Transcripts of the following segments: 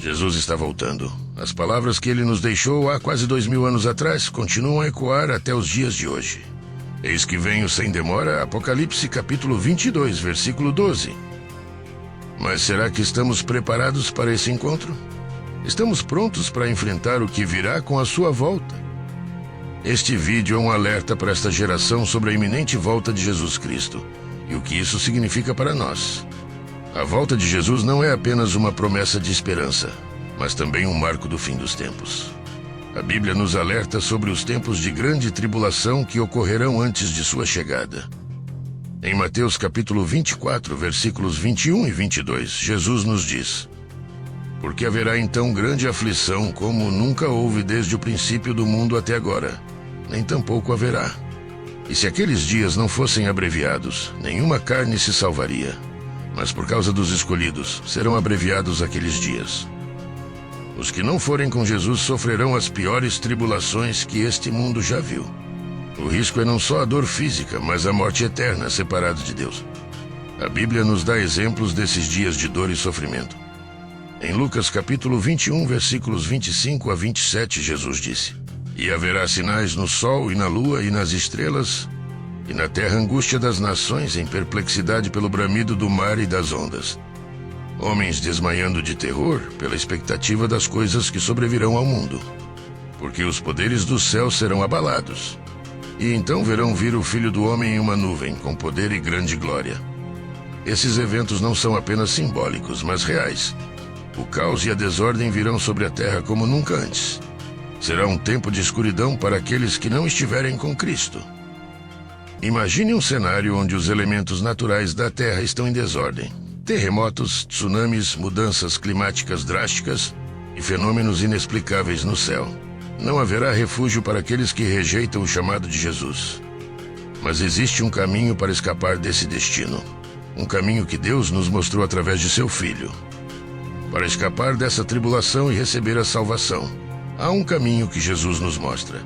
Jesus está voltando. As palavras que ele nos deixou há quase 2000 anos atrás continuam a ecoar até os dias de hoje. Eis que venho sem demora, Apocalipse capítulo 22, versículo 12. Mas será que estamos preparados para esse encontro? Estamos prontos para enfrentar o que virá com a sua volta? Este vídeo é um alerta para esta geração sobre a iminente volta de Jesus Cristo e o que isso significa para nós. A volta de Jesus não é apenas uma promessa de esperança, mas também um marco do fim dos tempos. A Bíblia nos alerta sobre os tempos de grande tribulação que ocorrerão antes de sua chegada. Em Mateus capítulo 24, versículos 21 e 22, Jesus nos diz: Porque haverá então grande aflição, como nunca houve desde o princípio do mundo até agora, nem tampouco haverá. E se aqueles dias não fossem abreviados, nenhuma carne se salvaria. Mas por causa dos escolhidos, serão abreviados aqueles dias. Os que não forem com Jesus sofrerão as piores tribulações que este mundo já viu. O risco é não só a dor física, mas a morte eterna, separados de Deus. A Bíblia nos dá exemplos desses dias de dor e sofrimento. Em Lucas capítulo 21, versículos 25 a 27, Jesus disse: E haverá sinais no sol e na lua e nas estrelas, e na terra angústia das nações, em perplexidade pelo bramido do mar e das ondas. Homens desmaiando de terror pela expectativa das coisas que sobrevirão ao mundo. Porque os poderes do céu serão abalados. E então verão vir o Filho do Homem em uma nuvem, com poder e grande glória. Esses eventos não são apenas simbólicos, mas reais. O caos e a desordem virão sobre a terra como nunca antes. Será um tempo de escuridão para aqueles que não estiverem com Cristo. Imagine um cenário onde os elementos naturais da Terra estão em desordem. Terremotos, tsunamis, mudanças climáticas drásticas e fenômenos inexplicáveis no céu. Não haverá refúgio para aqueles que rejeitam o chamado de Jesus. Mas existe um caminho para escapar desse destino. Um caminho que Deus nos mostrou através de seu Filho. Para escapar dessa tribulação e receber a salvação, há um caminho que Jesus nos mostra.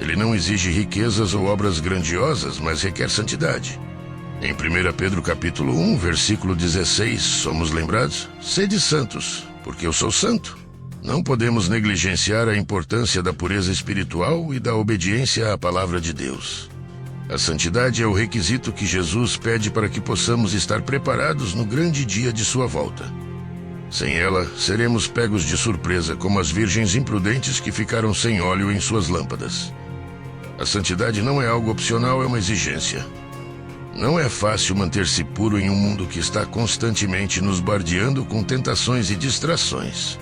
Ele não exige riquezas ou obras grandiosas, mas requer santidade. Em 1 Pedro capítulo 1, versículo 16, somos lembrados: Sede santos, porque eu sou santo. Não podemos negligenciar a importância da pureza espiritual e da obediência à palavra de Deus. A santidade é o requisito que Jesus pede para que possamos estar preparados no grande dia de sua volta. Sem ela, seremos pegos de surpresa como as virgens imprudentes que ficaram sem óleo em suas lâmpadas. A santidade não é algo opcional, é uma exigência. Não é fácil manter-se puro em um mundo que está constantemente nos bardeando com tentações e distrações.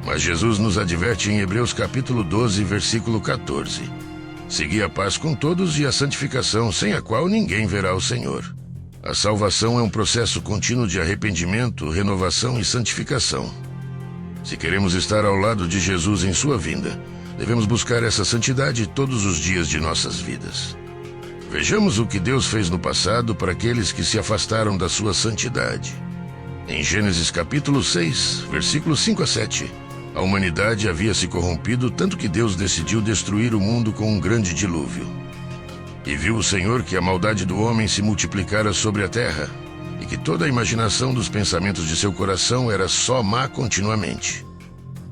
Mas Jesus nos adverte em Hebreus capítulo 12, versículo 14. Segui a paz com todos e a santificação, sem a qual ninguém verá o Senhor. A salvação é um processo contínuo de arrependimento, renovação e santificação. Se queremos estar ao lado de Jesus em sua vinda, devemos buscar essa santidade todos os dias de nossas vidas. Vejamos o que Deus fez no passado para aqueles que se afastaram da sua santidade. Em Gênesis capítulo 6, versículos 5 a 7, a humanidade havia se corrompido tanto que Deus decidiu destruir o mundo com um grande dilúvio. E viu o Senhor que a maldade do homem se multiplicara sobre a terra, e que toda a imaginação dos pensamentos de seu coração era só má continuamente.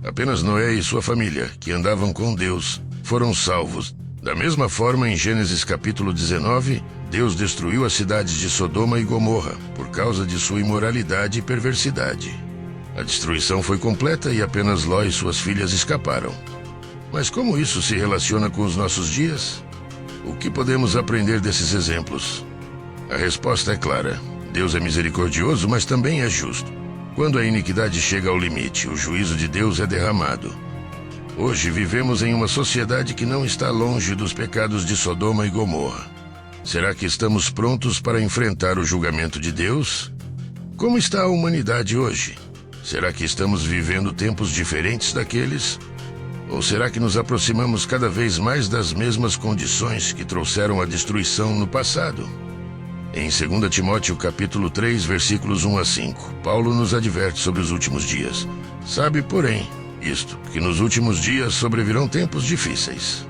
Apenas Noé e sua família, que andavam com Deus, foram salvos. Da mesma forma, em Gênesis capítulo 19, Deus destruiu as cidades de Sodoma e Gomorra por causa de sua imoralidade e perversidade. A destruição foi completa e apenas Ló e suas filhas escaparam. Mas como isso se relaciona com os nossos dias? O que podemos aprender desses exemplos? A resposta é clara. Deus é misericordioso, mas também é justo. Quando a iniquidade chega ao limite, o juízo de Deus é derramado. Hoje vivemos em uma sociedade que não está longe dos pecados de Sodoma e Gomorra. Será que estamos prontos para enfrentar o julgamento de Deus? Como está a humanidade hoje? Será que estamos vivendo tempos diferentes daqueles? Ou será que nos aproximamos cada vez mais das mesmas condições que trouxeram a destruição no passado? Em 2 Timóteo capítulo 3, versículos 1 a 5, Paulo nos adverte sobre os últimos dias. Sabe, porém, isto, que nos últimos dias sobrevirão tempos difíceis.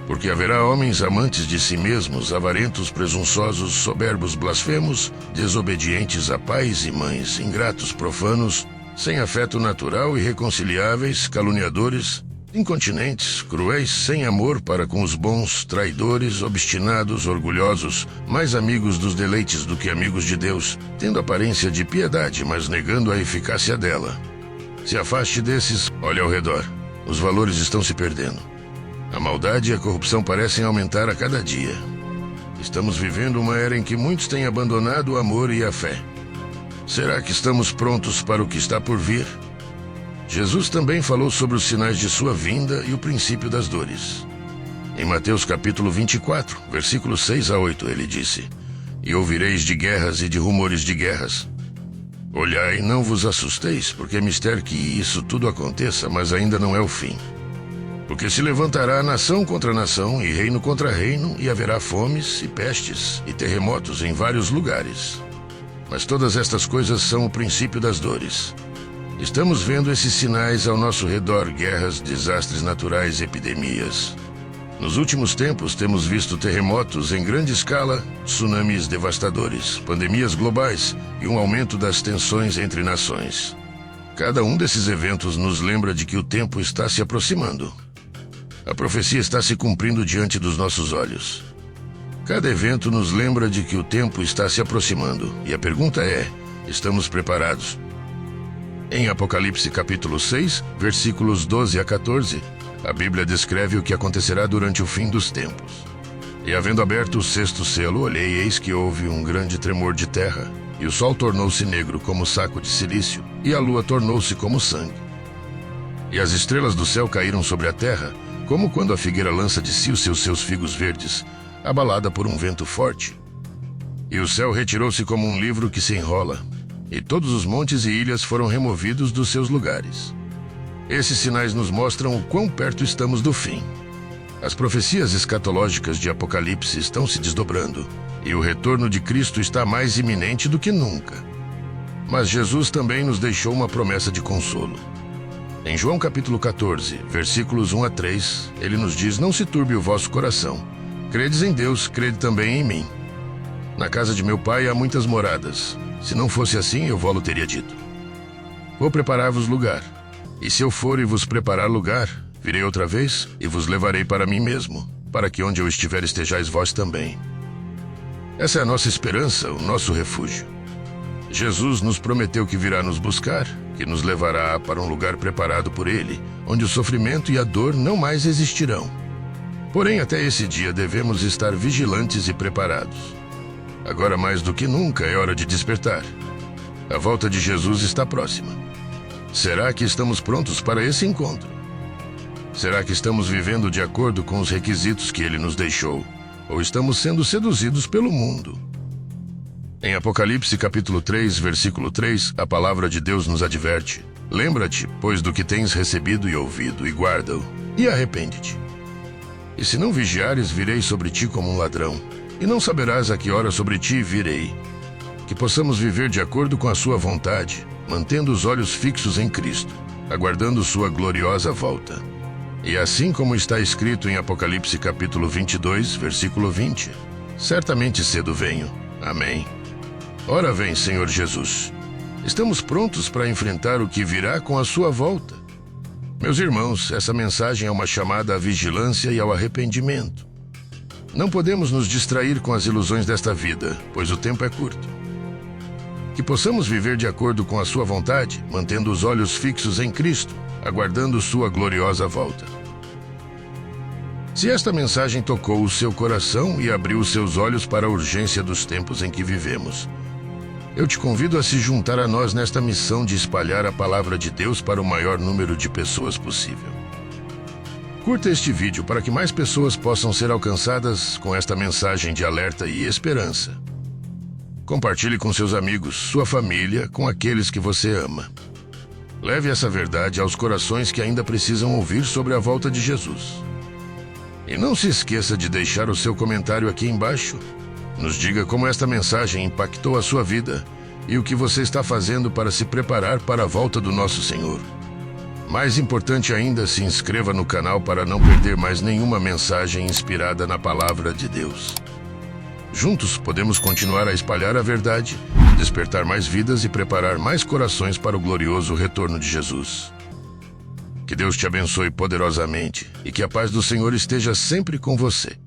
Porque haverá homens amantes de si mesmos, avarentos, presunçosos, soberbos, blasfemos, desobedientes a pais e mães, ingratos, profanos, sem afeto natural, irreconciliáveis, caluniadores, incontinentes, cruéis, sem amor para com os bons, traidores, obstinados, orgulhosos, mais amigos dos deleites do que amigos de Deus, tendo aparência de piedade, mas negando a eficácia dela. Se afaste desses, olhe ao redor. Os valores estão se perdendo. A maldade e a corrupção parecem aumentar a cada dia. Estamos vivendo uma era em que muitos têm abandonado o amor e a fé. Será que estamos prontos para o que está por vir? Jesus também falou sobre os sinais de sua vinda e o princípio das dores. Em Mateus capítulo 24, versículos 6 a 8, ele disse: E ouvireis de guerras e de rumores de guerras. Olhai, não vos assusteis, porque é mister que isso tudo aconteça, mas ainda não é o fim. Porque se levantará nação contra nação e reino contra reino, e haverá fomes e pestes e terremotos em vários lugares. Mas todas estas coisas são o princípio das dores. Estamos vendo esses sinais ao nosso redor: guerras, desastres naturais, epidemias. Nos últimos tempos temos visto terremotos em grande escala, tsunamis devastadores, pandemias globais e um aumento das tensões entre nações. Cada um desses eventos nos lembra de que o tempo está se aproximando. A profecia está se cumprindo diante dos nossos olhos. Cada evento nos lembra de que o tempo está se aproximando. E a pergunta é: estamos preparados? Em Apocalipse capítulo 6, versículos 12 a 14, a Bíblia descreve o que acontecerá durante o fim dos tempos. E havendo aberto o sexto selo, olhei e eis que houve um grande tremor de terra, e o sol tornou-se negro como saco de cilício, e a lua tornou-se como sangue. E as estrelas do céu caíram sobre a terra, como quando a figueira lança de si os seus figos verdes, abalada por um vento forte. E o céu retirou-se como um livro que se enrola, e todos os montes e ilhas foram removidos dos seus lugares. Esses sinais nos mostram o quão perto estamos do fim. As profecias escatológicas de Apocalipse estão se desdobrando, e o retorno de Cristo está mais iminente do que nunca. Mas Jesus também nos deixou uma promessa de consolo. Em João capítulo 14, versículos 1 a 3, ele nos diz: Não se turbe o vosso coração. Credes em Deus, crede também em mim. Na casa de meu pai há muitas moradas. Se não fosse assim, eu vou-lo teria dito. Vou preparar-vos lugar. E se eu for e vos preparar lugar, virei outra vez e vos levarei para mim mesmo, para que onde eu estiver estejais vós também. Essa é a nossa esperança, o nosso refúgio. Jesus nos prometeu que virá nos buscar, que nos levará para um lugar preparado por Ele, onde o sofrimento e a dor não mais existirão. Porém, até esse dia devemos estar vigilantes e preparados. Agora mais do que nunca é hora de despertar. A volta de Jesus está próxima. Será que estamos prontos para esse encontro? Será que estamos vivendo de acordo com os requisitos que Ele nos deixou? Ou estamos sendo seduzidos pelo mundo? Em Apocalipse capítulo 3, versículo 3, a palavra de Deus nos adverte: Lembra-te, pois, do que tens recebido e ouvido, e guarda-o, e arrepende-te. E se não vigiares, virei sobre ti como um ladrão, e não saberás a que hora sobre ti virei. Que possamos viver de acordo com a sua vontade, mantendo os olhos fixos em Cristo, aguardando sua gloriosa volta. E assim como está escrito em Apocalipse capítulo 22, versículo 20, certamente cedo venho. Amém. Ora vem, Senhor Jesus. Estamos prontos para enfrentar o que virá com a sua volta. Meus irmãos, essa mensagem é uma chamada à vigilância e ao arrependimento. Não podemos nos distrair com as ilusões desta vida, pois o tempo é curto. Que possamos viver de acordo com a sua vontade, mantendo os olhos fixos em Cristo, aguardando sua gloriosa volta. Se esta mensagem tocou o seu coração e abriu os seus olhos para a urgência dos tempos em que vivemos, eu te convido a se juntar a nós nesta missão de espalhar a palavra de Deus para o maior número de pessoas possível. Curta este vídeo para que mais pessoas possam ser alcançadas com esta mensagem de alerta e esperança. Compartilhe com seus amigos, sua família, com aqueles que você ama. Leve essa verdade aos corações que ainda precisam ouvir sobre a volta de Jesus. E não se esqueça de deixar o seu comentário aqui embaixo. Nos diga como esta mensagem impactou a sua vida e o que você está fazendo para se preparar para a volta do nosso Senhor. Mais importante ainda, se inscreva no canal para não perder mais nenhuma mensagem inspirada na Palavra de Deus. Juntos podemos continuar a espalhar a verdade, despertar mais vidas e preparar mais corações para o glorioso retorno de Jesus. Que Deus te abençoe poderosamente e que a paz do Senhor esteja sempre com você.